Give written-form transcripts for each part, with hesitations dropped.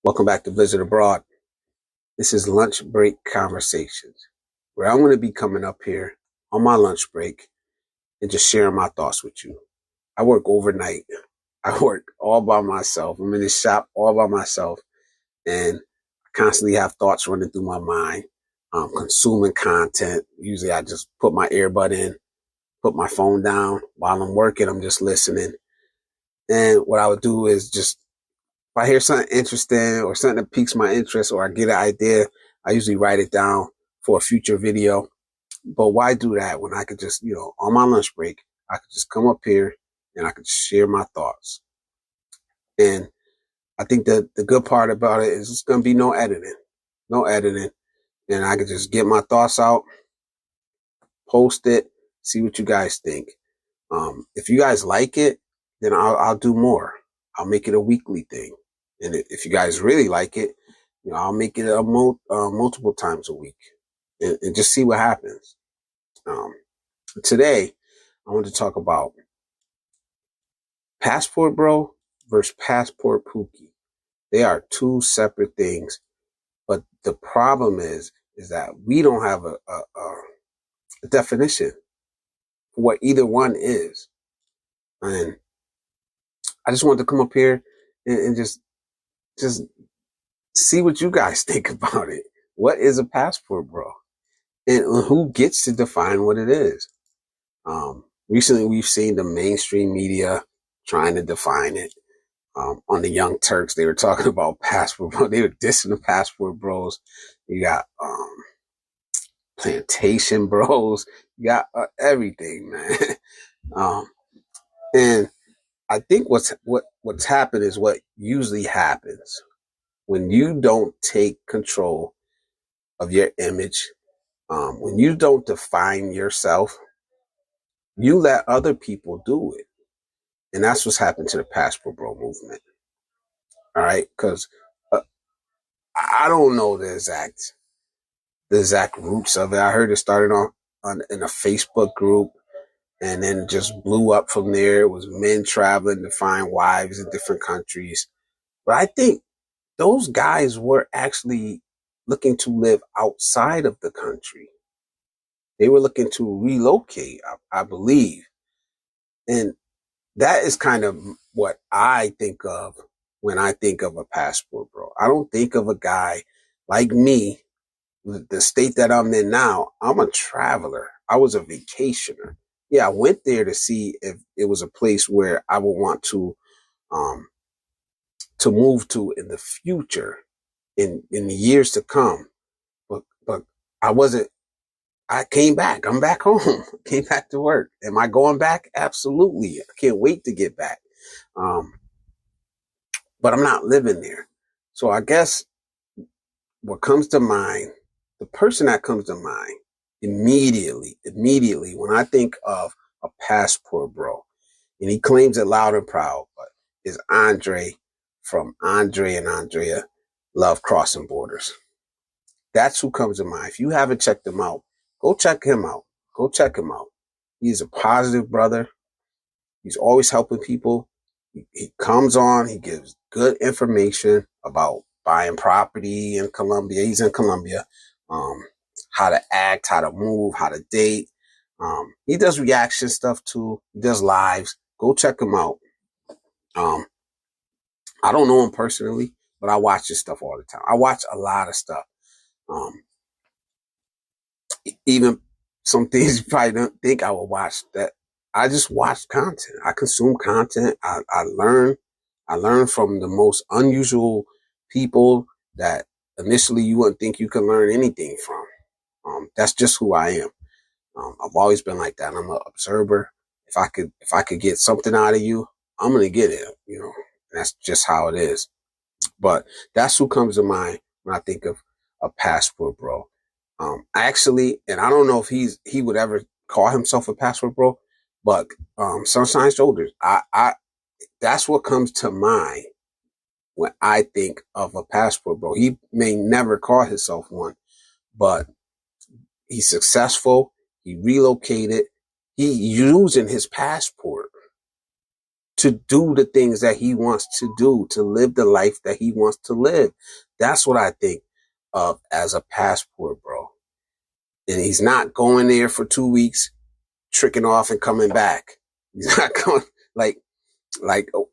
Welcome back to Blizzard Abroad. This is Lunch Break Conversations, where I'm going to be coming up here on my lunch break and just sharing my thoughts with you. I work overnight. I work all by myself. I'm in the shop all by myself, and I constantly have thoughts running through my mind. Consuming content. Usually I just put my earbud in, put my phone down. While I'm working, I'm just listening. And what I would do is just, if I hear something interesting or something that piques my interest or I get an idea, I usually write it down for a future video. But why do that when I could just, on my lunch break, I could just come up here and I could share my thoughts. And I think that the good part about it is it's going to be no editing. And I could just get my thoughts out, post it, see what you guys think. If you guys like it, then I'll do more. I'll make it a weekly thing. And if you guys really like it, I'll make it multiple times a week and just see what happens. Today, I want to talk about Passport Bro versus Passport Pookie. They are two separate things, but the problem is that we don't have a definition for what either one is. And I just wanted to come up here and just see what you guys think about it. What is a passport bro? And who gets to define what it is? Recently, we've seen the mainstream media trying to define it. On the Young Turks, they were talking about passport bro. They were dissing the passport bros. You got plantation bros. You got everything, man. And I think what's happened is what usually happens when you don't take control of your image. When you don't define yourself, you let other people do it. And that's what's happened to the Passport Bro movement. All right. Cause I don't know the exact roots of it. I heard it started in a Facebook group and then just blew up from there. It was men traveling to find wives in different countries. But I think those guys were actually looking to live outside of the country. They were looking to relocate, I believe. And that is kind of what I think of when I think of a passport bro. I don't think of a guy like me, the state that I'm in now. I'm a traveler. I was a vacationer. Yeah, I went there to see if it was a place where I would want to move to in the future, in the years to come. But I came back. I'm back home. Came back to work. Am I going back? Absolutely. I can't wait to get back. But I'm not living there. So I guess what comes to mind, the person that comes to mind immediately, when I think of a passport bro, and he claims it loud and proud, but is Andre from Andre and Andrea Love Crossing Borders. That's who comes to mind. If you haven't checked him out, go check him out. Go check him out. He's a positive brother. He's always helping people. He comes on. He gives good information about buying property in Colombia. He's in Colombia. How to act, how to move, how to date. He does reaction stuff too. He does lives. Go check him out. I don't know him personally, but I watch his stuff all the time. I watch a lot of stuff. Even some things you probably don't think I would watch. That I just watch content. I consume content. I learn from the most unusual people that initially you wouldn't think you can learn anything from. That's just who I am. I've always been like that. I'm an observer. If I could get something out of you, I'm gonna get it. That's just how it is. But that's who comes to mind when I think of a passport bro. Actually, and I don't know if he would ever call himself a passport bro, but Sunshine Shoulders. That's what comes to mind when I think of a passport bro. He may never call himself one, but he's successful. He relocated. He using his passport to do the things that he wants to do, to live the life that he wants to live. That's what I think of as a passport bro. And he's not going there for 2 weeks, tricking off and coming back. He's not going like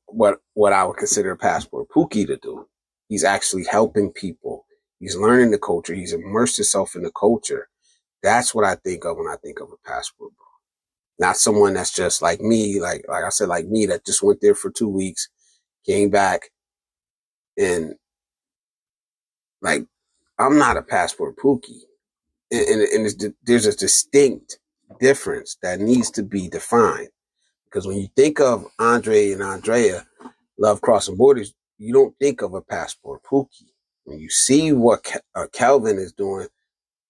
what I would consider a passport pookie to do. He's actually helping people. He's learning the culture. He's immersed himself in the culture. That's what I think of when I think of a passport bro. Not someone that's just like me, like I said, like me, that just went there for 2 weeks, came back, and like I'm not a passport pookie. And there's a distinct difference that needs to be defined. Because when you think of Andre and Andrea, Love Crossing Borders, you don't think of a passport pookie. When you see what Calvin is doing,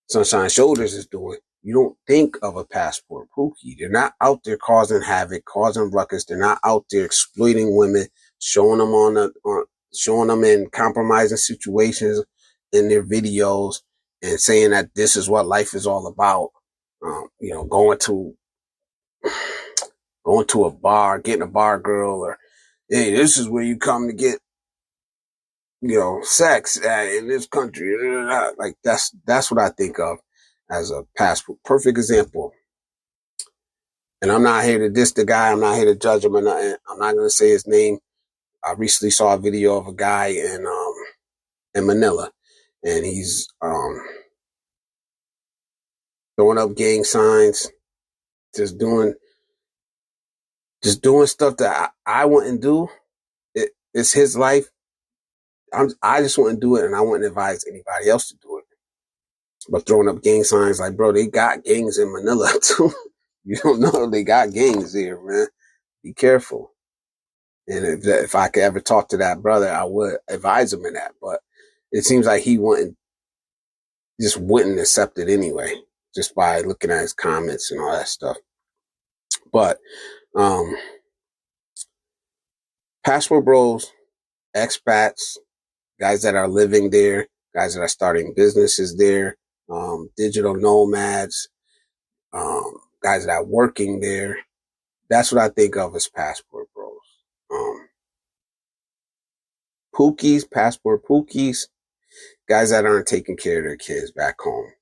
Sunshine Shoulders is doing, you don't think of a passport pookie. They're not out there causing havoc, causing ruckus. They're not out there exploiting women, showing them in compromising situations in their videos and saying that this is what life is all about. Going to a bar, getting a bar girl, or hey, this is where you come to get, sex in this country. Like that's what I think of as a passport. Perfect example. And I'm not here to diss the guy. I'm not here to judge him or nothing. I'm not going to say his name. I recently saw a video of a guy in Manila, and he's throwing up gang signs, just doing stuff that I wouldn't do. It's his life. I just wouldn't do it, and I wouldn't advise anybody else to do it. But throwing up gang signs, like, bro, they got gangs in Manila too. You don't know they got gangs there, man. Be careful. And if I could ever talk to that brother, I would advise him in that. But it seems like he wouldn't accept it anyway, just by looking at his comments and all that stuff. But passport bros, expats, guys that are living there, guys that are starting businesses there, digital nomads, guys that are working there. That's what I think of as passport bros. Pookies, passport pookies, guys that aren't taking care of their kids back home,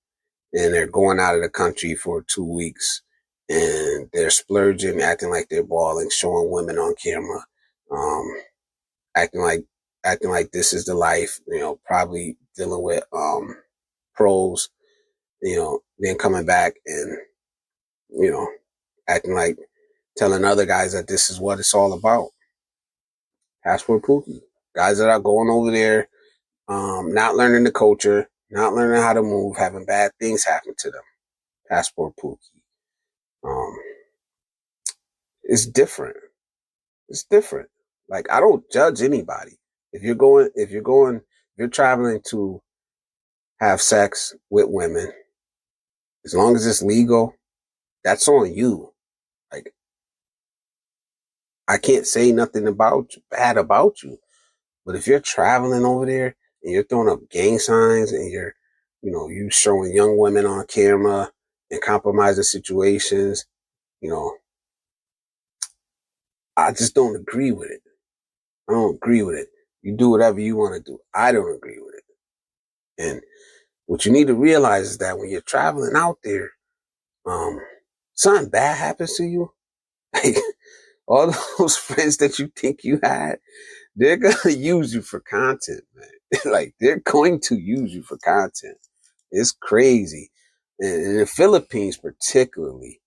and they're going out of the country for 2 weeks, and they're splurging, acting like they're balling, showing women on camera, acting like this is the life, probably dealing with pros, then coming back and acting like telling other guys that this is what it's all about. Passport pookie. Guys that are going over there, not learning the culture, not learning how to move, having bad things happen to them. Passport pookie. It's different. It's different. Like, I don't judge anybody. If you're traveling to have sex with women, as long as it's legal, that's on you. Like, I can't say nothing bad about you. But if you're traveling over there and you're throwing up gang signs and you showing young women on camera and compromising situations, I just don't agree with it. I don't agree with it. You do whatever you want to do. I don't agree with it. And what you need to realize is that when you're traveling out there, something bad happens to you. Like, all those friends that you think you had, they're going to use you for content, man. Like, they're going to use you for content. It's crazy. And in the Philippines, particularly,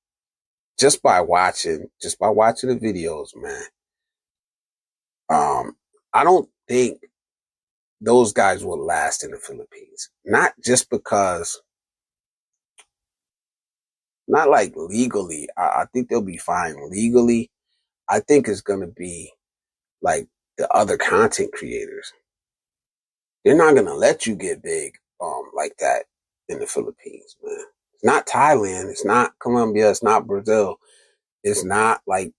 just by watching the videos, man, I don't think those guys will last in the Philippines. Not just because, not like legally. I think they'll be fine legally. I think it's going to be like the other content creators. They're not going to let you get big like that in the Philippines, man. It's not Thailand. It's not Colombia. It's not Brazil. It's not like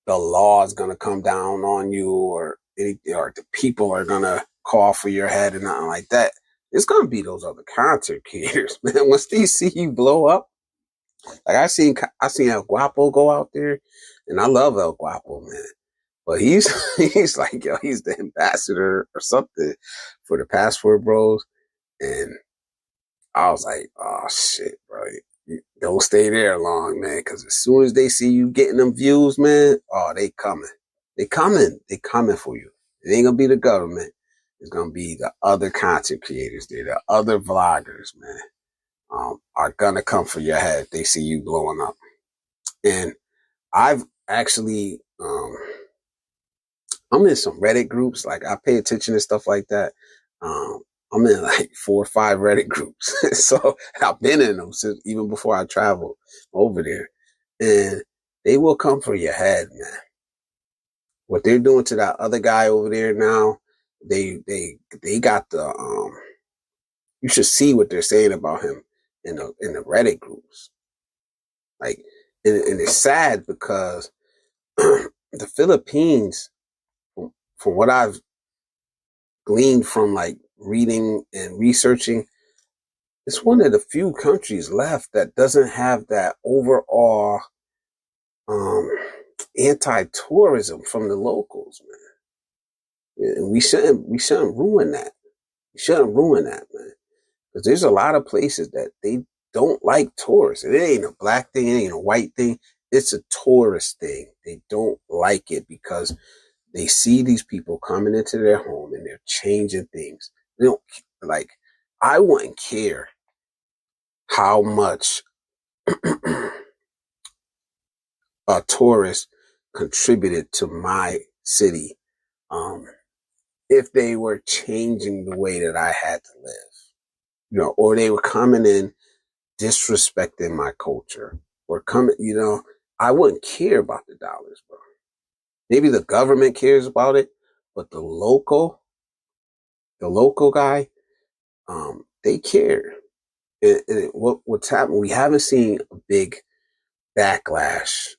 the law is going to come down on you or anything, or the people are going to call for your head and nothing like that. It's going to be those other content creators, man. Once they see you blow up, like I seen El Guapo go out there, and I love El Guapo, man. But he's he's like, yo, he's the ambassador or something for the Passport Bros. And I was like, oh shit, bro. You don't stay there long, man. Cause as soon as they see you getting them views, man, oh, they coming. They coming. They coming for you. It ain't gonna be the government. It's gonna be the other content creators there, the other vloggers, man. Are gonna come for your head. They see you blowing up. And I've actually, I'm in some Reddit groups. Like I pay attention to stuff like that. I'm in like 4 or 5 Reddit groups. So I've been in them since even before I traveled over there. And they will come for your head, man. What they're doing to that other guy over there now, they got the you should see what they're saying about him in the Reddit groups. Like and it's sad because the Philippines, from what I've gleaned from like reading and researching, it's one of the few countries left that doesn't have that overall anti-tourism from the locals, man. And we shouldn't ruin that. We shouldn't ruin that, man. Because there's a lot of places that they don't like tourists. And it ain't a black thing, it ain't a white thing. It's a tourist thing. They don't like it because they see these people coming into their home and they're changing things. They don't like, I wouldn't care how much a tourist contributed to my city, if they were changing the way that I had to live, or they were coming in disrespecting my culture or coming, I wouldn't care about the dollars, bro. Maybe the government cares about it, but the local guy, they care. And what's happened? We haven't seen a big backlash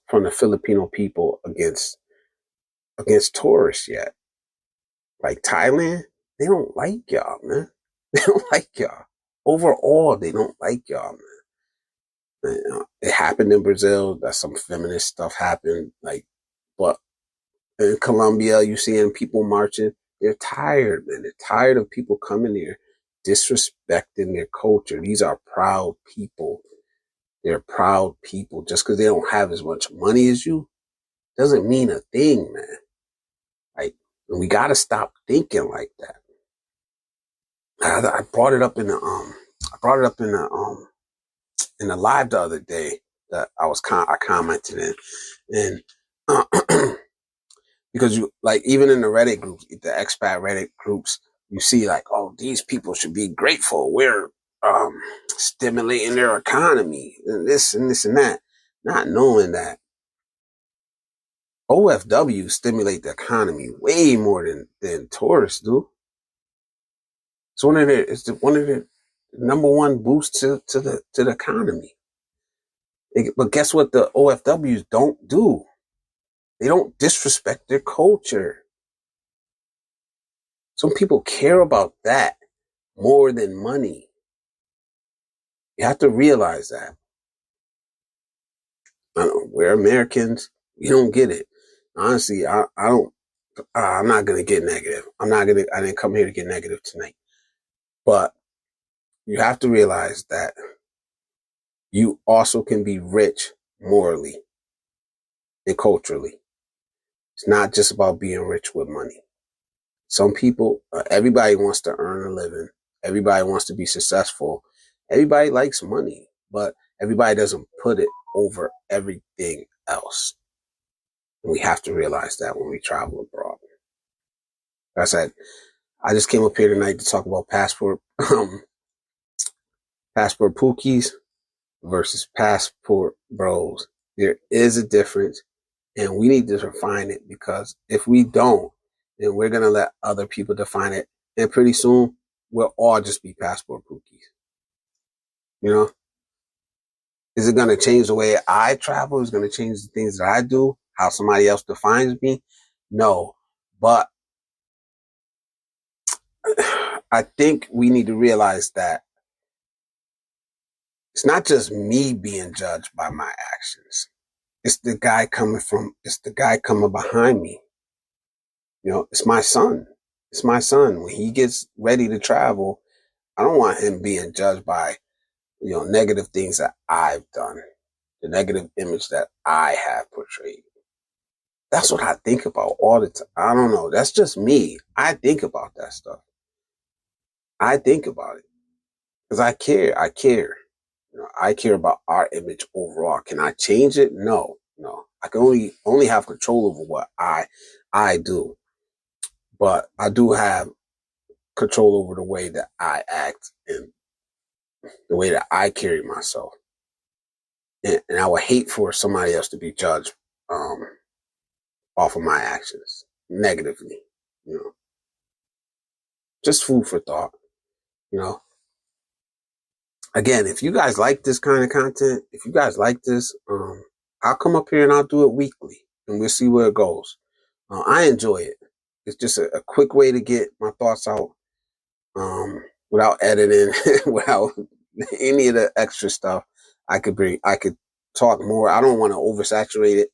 from the Filipino people against tourists yet. Like Thailand, they don't like y'all, man. They don't like y'all. Overall, they don't like y'all, man. It happened in Brazil. That some feminist stuff happened. Like, but in Colombia, you seeing people marching. They're tired, man. They're tired of people coming here disrespecting their culture. These are proud people. They're proud people. Just because they don't have as much money as you doesn't mean a thing, man. Like, we got to stop thinking like that. I brought it up in the in the live the other day that I commented in, and because you like even in the Reddit groups, the expat Reddit groups, you see like, oh, these people should be grateful. We're stimulating their economy and this and this and that, not knowing that OFW stimulate the economy way more than tourists do. It's one of the number one boosts to the economy. But guess what the OFWs don't do? They don't disrespect their culture. Some people care about that more than money. You have to realize that. We're Americans. We don't get it. Honestly, I don't. I'm not gonna get negative. I didn't come here to get negative tonight. But you have to realize that you also can be rich morally and culturally. It's not just about being rich with money. Some people, everybody wants to earn a living. Everybody wants to be successful. Everybody likes money, but everybody doesn't put it over everything else. And we have to realize that when we travel abroad. Like I said, I just came up here tonight to talk about passport Pookies versus Passport Bros. There is a difference, and we need to define it, because if we don't, then we're going to let other people define it. And pretty soon, we'll all just be Passport Pookies. Is it going to change the way I travel? Is it going to change the things that I do? How somebody else defines me? No. But I think we need to realize that it's not just me being judged by my actions. it's the guy coming behind me. It's my son. It's my son. When he gets ready to travel, I don't want him being judged by, negative things that I've done, the negative image that I have portrayed. That's what I think about all the time. I don't know. That's just me. I think about that stuff. I think about it because I care. I care. I care about our image overall. Can I change it? No, no. I can only have control over what I do, but I do have control over the way that I act and the way that I carry myself. And I would hate for somebody else to be judged off of my actions negatively. Just food for thought. Again, if you guys like this kind of content, if you guys like this, I'll come up here and I'll do it weekly, and we'll see where it goes. I enjoy it. It's just a quick way to get my thoughts out without editing, without any of the extra stuff I could talk more. I don't want to oversaturate it.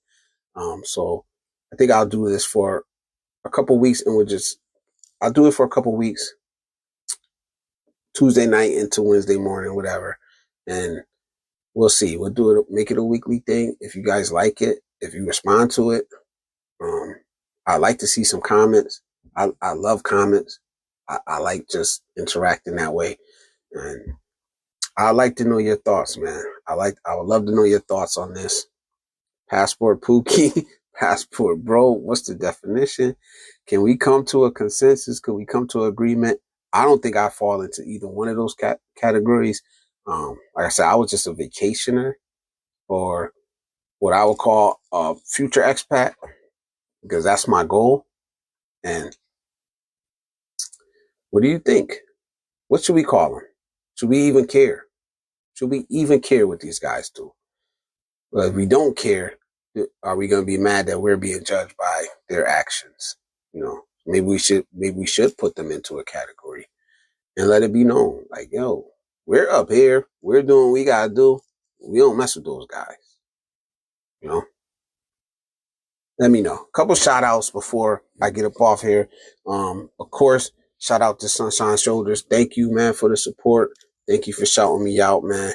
So I think I'll do this for a couple weeks, and I'll do it for a couple weeks, Tuesday night into Wednesday morning, whatever. And we'll see. We'll do it, make it a weekly thing. If you guys like it, if you respond to it, I like to see some comments. I love comments. I like just interacting that way. And I like to know your thoughts, man. I would love to know your thoughts on this. Passport Pookie, Passport Bro, what's the definition? Can we come to a consensus? Can we come to an agreement? I don't think I fall into either one of those categories. Like I said, I was just a vacationer, or what I would call a future expat, because that's my goal. And what do you think? What should we call them? Should we even care? Should we even care what these guys do? Well, if we don't care, are we going to be mad that we're being judged by their actions? Maybe we should put them into a category and let it be known, like, yo, we're up here, we're doing what we got to do. We don't mess with those guys. Let me know. A couple shout outs before I get up off here. Of course, shout out to Sunshine Shoulders. Thank you, man, for the support. Thank you for shouting me out, man.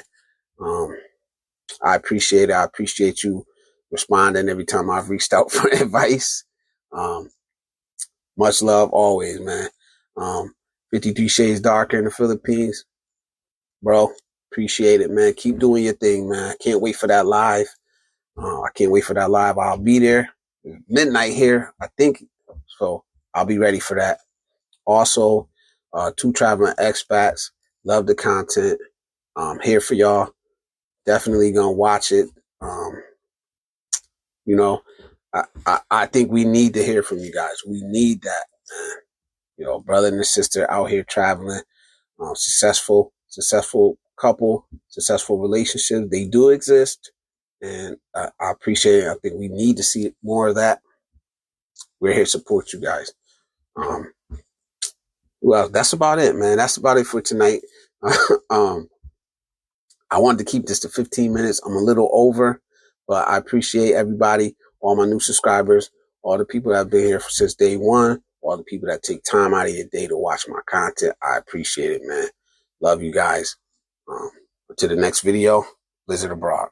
I appreciate it. I appreciate you responding every time I've reached out for advice. Much love always, man. 53 Shades Darker in the Philippines. Bro, appreciate it, man. Keep doing your thing, man. I can't wait for that live. I'll be there. Midnight here, I think. So I'll be ready for that. Also, two traveling expats. Love the content. Here for y'all. Definitely gonna watch it. I think we need to hear from you guys. We need that, man. Brother and sister out here traveling, successful couple, successful relationships. They do exist, and I appreciate it. I think we need to see more of that. We're here to support you guys. Well, that's about it, man. That's about it for tonight. I wanted to keep this to 15 minutes. I'm a little over, but I appreciate everybody, all my new subscribers, all the people that have been here since day one, all the people that take time out of your day to watch my content. I appreciate it, man. Love you guys. To the next video, Blizzard Abroad.